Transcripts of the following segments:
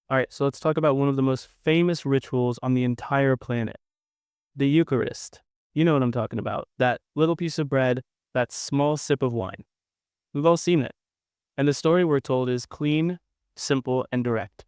All right, so let's talk about one of the most famous rituals on the entire planet, the Eucharist. You know what I'm talking about. That little piece of bread, that small sip of wine. We've all seen it. And the story we're told is clean, simple, and direct.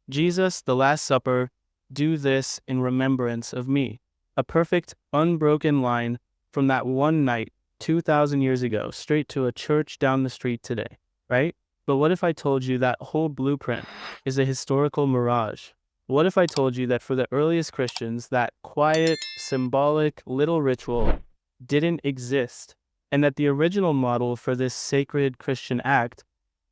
Jesus, the Last Supper, do this in remembrance of me. A perfect, unbroken line from that one night 2,000 years ago, straight to a church down the street today, right? But what if I told you that whole blueprint is a historical mirage? What if I told you that for the earliest Christians, that quiet, symbolic little ritual didn't exist, and that the original model for this sacred Christian act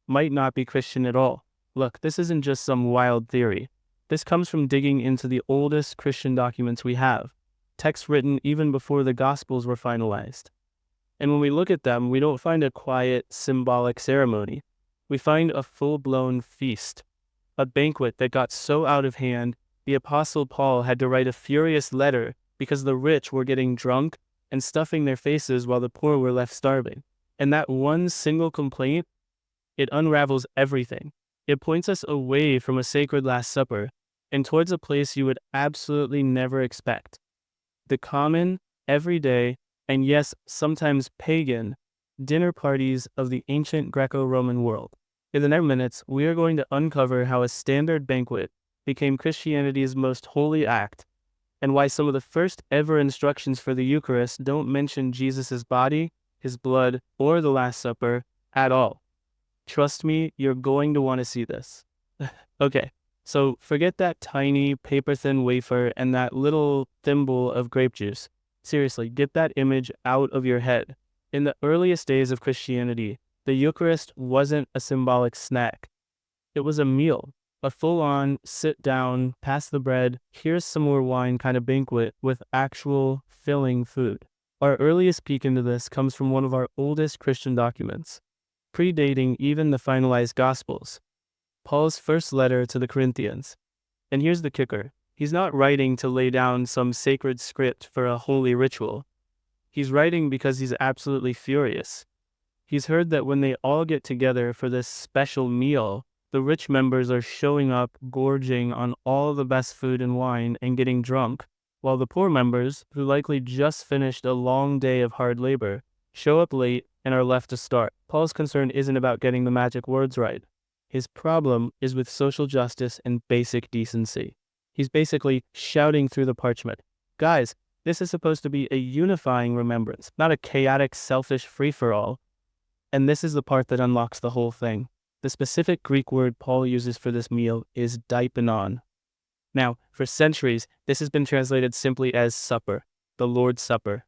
might not be Christian at all? Look, this isn't just some wild theory. This comes from digging into the oldest Christian documents we have, texts written even before the Gospels were finalized. And when we look at them, we don't find a quiet, symbolic ceremony. We find a full-blown feast, a banquet that got so out of hand, the Apostle Paul had to write a furious letter because the rich were getting drunk and stuffing their faces while the poor were left starving. And that one single complaint, it unravels everything. It points us away from a sacred Last Supper and towards a place you would absolutely never expect. The common, everyday, and yes, sometimes pagan, dinner parties of the ancient Greco-Roman world. In the next minutes, we are going to uncover how a standard banquet became Christianity's most holy act, and why some of the first ever instructions for the Eucharist don't mention Jesus' body, his blood, or the Last Supper at all. Trust me, you're going to want to see this. Okay, so forget that tiny paper-thin wafer and that little thimble of grape juice. Seriously, get that image out of your head. In the earliest days of Christianity, the Eucharist wasn't a symbolic snack. It was a meal, a full-on, sit down, pass the bread, here's some more wine kind of banquet with actual filling food. Our earliest peek into this comes from one of our oldest Christian documents, predating even the finalized Gospels, Paul's first letter to the Corinthians. And here's the kicker. He's not writing to lay down some sacred script for a holy ritual. He's writing because he's absolutely furious. He's heard that when they all get together for this special meal, the rich members are showing up, gorging on all the best food and wine and getting drunk, while the poor members, who likely just finished a long day of hard labor, show up late and are left to starve. Paul's concern isn't about getting the magic words right. His problem is with social justice and basic decency. He's basically shouting through the parchment, guys, this is supposed to be a unifying remembrance, not a chaotic, selfish free-for-all. And this is the part that unlocks the whole thing. The specific Greek word Paul uses for this meal is deipnon. Now, for centuries, this has been translated simply as supper, the Lord's Supper.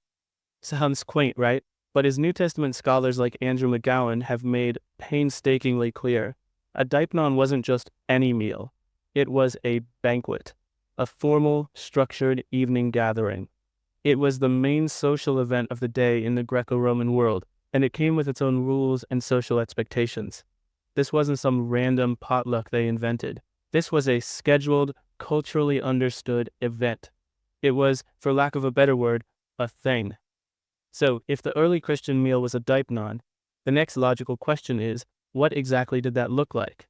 Sounds quaint, right? But as New Testament scholars like Andrew McGowan have made painstakingly clear, a deipnon wasn't just any meal. It was a banquet, a formal, structured evening gathering. It was the main social event of the day in the Greco-Roman world, and it came with its own rules and social expectations. This wasn't some random potluck they invented. This was a scheduled, culturally understood event. It was, for lack of a better word, a thing. So, if the early Christian meal was a deipnon, the next logical question is, what exactly did that look like?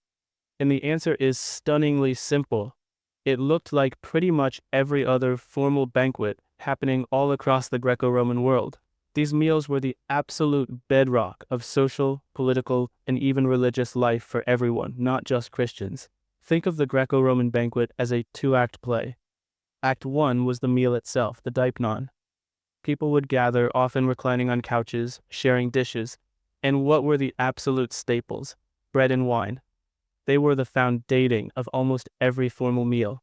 And the answer is stunningly simple. It looked like pretty much every other formal banquet happening all across the Greco-Roman world. These meals were the absolute bedrock of social, political, and even religious life for everyone, not just Christians. Think of the Greco-Roman banquet as a two-act play. Act 1 was the meal itself, the deipnon. People would gather, often reclining on couches, sharing dishes, and what were the absolute staples? Bread and wine. They were the foundating of almost every formal meal.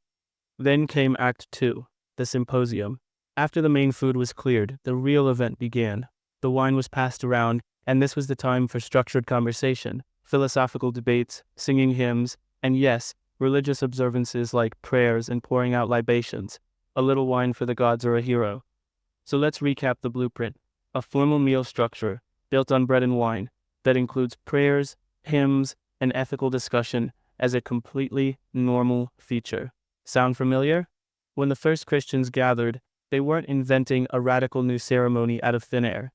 Then came Act 2, the symposium. After the main food was cleared, the real event began. The wine was passed around, and this was the time for structured conversation, philosophical debates, singing hymns, and yes, religious observances like prayers and pouring out libations, a little wine for the gods or a hero. So let's recap the blueprint. A formal meal structure, built on bread and wine, that includes prayers, hymns, and ethical discussion as a completely normal feature. Sound familiar? When the first Christians gathered, they weren't inventing a radical new ceremony out of thin air.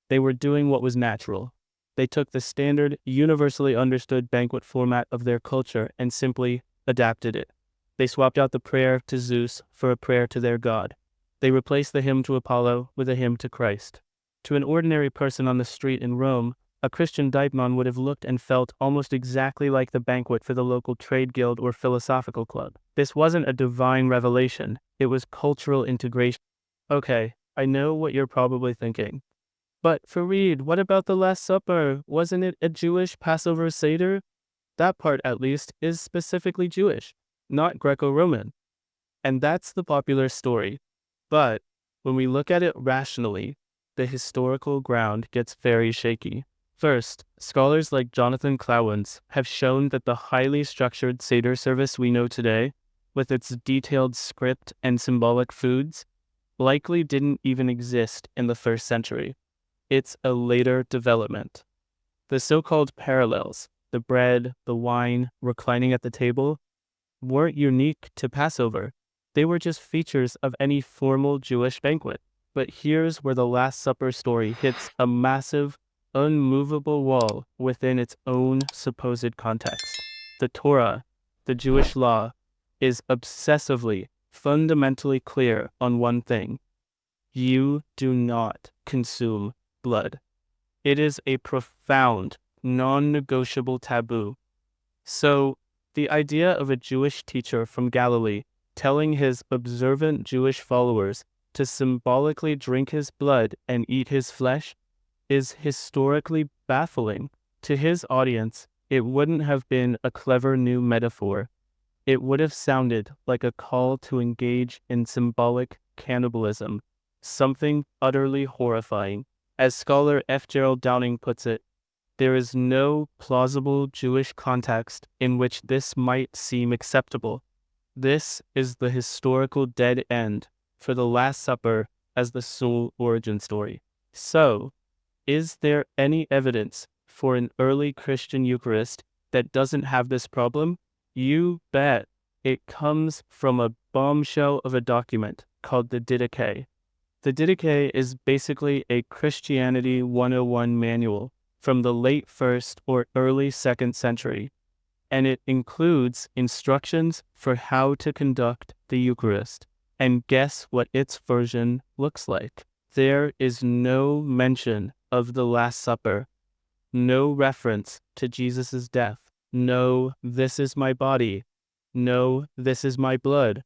They were doing what was natural. They took the standard, universally understood banquet format of their culture and simply adapted it. They swapped out the prayer to Zeus for a prayer to their god. They replaced the hymn to Apollo with a hymn to Christ. To an ordinary person on the street in Rome, a Christian deipnon would have looked and felt almost exactly like the banquet for the local trade guild or philosophical club. This wasn't a divine revelation, it was cultural integration. Okay, I know what you're probably thinking. But Farid, what about the Last Supper? Wasn't it a Jewish Passover Seder? That part, at least, is specifically Jewish, not Greco-Roman. And that's the popular story. But when we look at it rationally, the historical ground gets very shaky. First, scholars like Jonathan Clawens have shown that the highly structured Seder service we know today, with its detailed script and symbolic foods, likely didn't even exist in the first century. It's a later development. The so-called parallels, the bread, the wine, reclining at the table, weren't unique to Passover. They were just features of any formal Jewish banquet. But here's where the Last Supper story hits a massive, unmovable wall within its own supposed context. The Torah, the Jewish law, is obsessively, fundamentally clear on one thing. You do not consume blood. It is a profound, non-negotiable taboo. So, the idea of a Jewish teacher from Galilee telling his observant Jewish followers to symbolically drink his blood and eat his flesh is historically baffling. To his audience, it wouldn't have been a clever new metaphor. It would have sounded like a call to engage in symbolic cannibalism, something utterly horrifying. As scholar F. Gerald Downing puts it, there is no plausible Jewish context in which this might seem acceptable. This is the historical dead end for the Last Supper as the sole origin story. So, is there any evidence for an early Christian Eucharist that doesn't have this problem? You bet. It comes from a bombshell of a document called the Didache. The Didache is basically a Christianity 101 manual from the late 1st or early 2nd century, and it includes instructions for how to conduct the Eucharist. And guess what its version looks like? There is no mention of the Last Supper, no reference to Jesus' death, no, this is my body, no, this is my blood,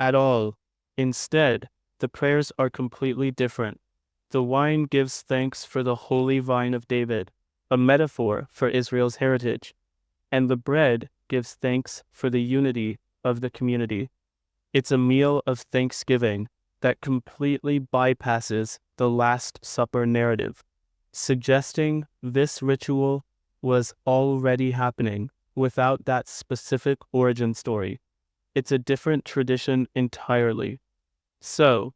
at all. Instead, the prayers are completely different. The wine gives thanks for the holy vine of David, a metaphor for Israel's heritage, and the bread gives thanks for the unity of the community. It's a meal of thanksgiving that completely bypasses the Last Supper narrative, suggesting this ritual was already happening without that specific origin story. It's a different tradition entirely. So,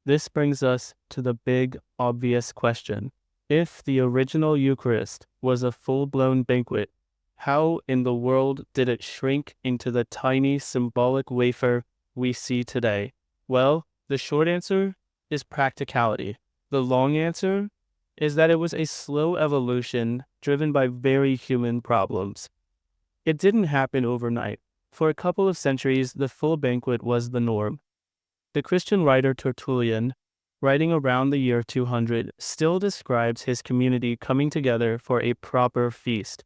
this brings us to the big, obvious question. If the original Eucharist was a full-blown banquet, how in the world did it shrink into the tiny symbolic wafer we see today? Well, the short answer is practicality. The long answer is that it was a slow evolution driven by very human problems. It didn't happen overnight. For a couple of centuries, the full banquet was the norm. The Christian writer Tertullian, writing around the year 200, still describes his community coming together for a proper feast.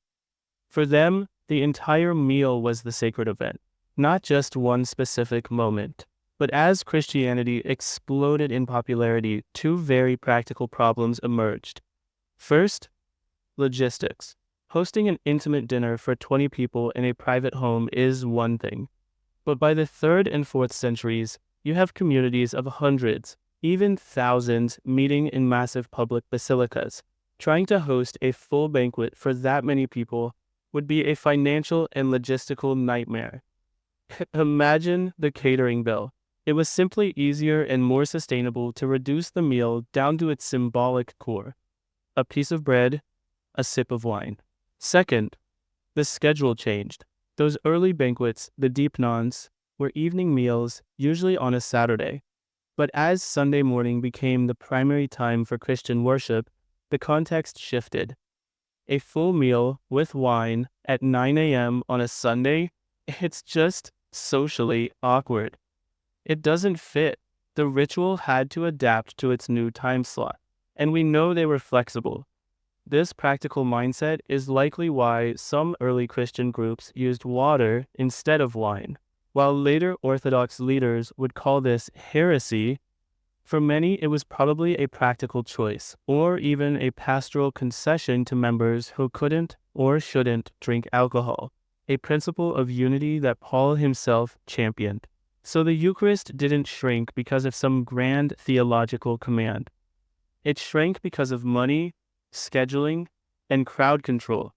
For them, the entire meal was the sacred event, not just one specific moment. But as Christianity exploded in popularity, two very practical problems emerged. First, logistics. Hosting an intimate dinner for 20 people in a private home is one thing. But by the 3rd and 4th centuries, you have communities of hundreds, even thousands, meeting in massive public basilicas. Trying to host a full banquet for that many people would be a financial and logistical nightmare. Imagine the catering bill. It was simply easier and more sustainable to reduce the meal down to its symbolic core: a piece of bread, a sip of wine. Second, the schedule changed. Those early banquets, the deipnons, were evening meals, usually on a Saturday. But as Sunday morning became the primary time for Christian worship, the context shifted. A full meal with wine at 9 a.m. on a Sunday It's just socially awkward. It doesn't fit. The ritual had to adapt to its new time slot, and we know they were flexible. This practical mindset is likely why some early Christian groups used water instead of wine. While later Orthodox leaders would call this heresy, for many it was probably a practical choice, or even a pastoral concession to members who couldn't or shouldn't drink alcohol, a principle of unity that Paul himself championed. So the Eucharist didn't shrink because of some grand theological command. It shrank because of money, scheduling, and crowd control.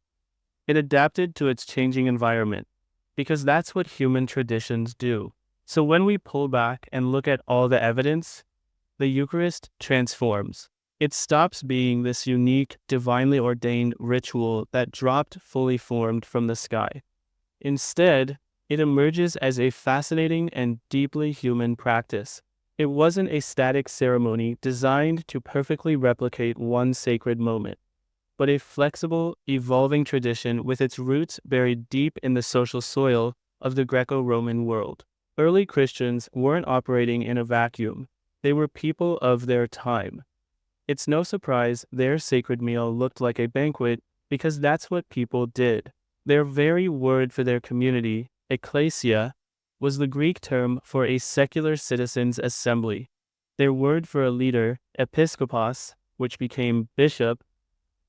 It adapted to its changing environment, because that's what human traditions do. So when we pull back and look at all the evidence, the Eucharist transforms. It stops being this unique, divinely ordained ritual that dropped fully formed from the sky. Instead, it emerges as a fascinating and deeply human practice. It wasn't a static ceremony designed to perfectly replicate one sacred moment, but a flexible, evolving tradition with its roots buried deep in the social soil of the Greco-Roman world. Early Christians weren't operating in a vacuum. They were people of their time. It's no surprise their sacred meal looked like a banquet because that's what people did. Their very word for their community, ecclesia, was the Greek term for a secular citizens' assembly. Their word for a leader, episkopos, which became bishop,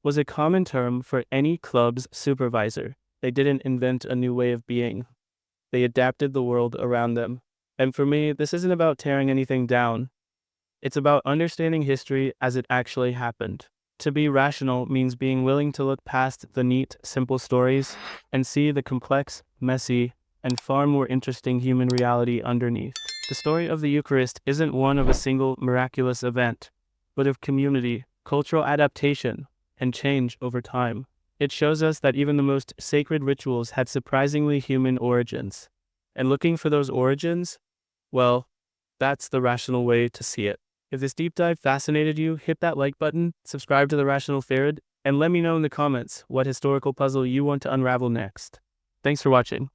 was a common term for any club's supervisor. They didn't invent a new way of being. They adapted the world around them. And for me, this isn't about tearing anything down. It's about understanding history as it actually happened. To be rational means being willing to look past the neat, simple stories and see the complex, messy, and far more interesting human reality underneath. The story of the Eucharist isn't one of a single miraculous event, but of community, cultural adaptation, and change over time. It shows us that even the most sacred rituals had surprisingly human origins. And looking for those origins, well, that's the rational way to see it. If this deep dive fascinated you, hit that like button, subscribe to the Rational Farid, and let me know in the comments what historical puzzle you want to unravel next. Thanks for watching.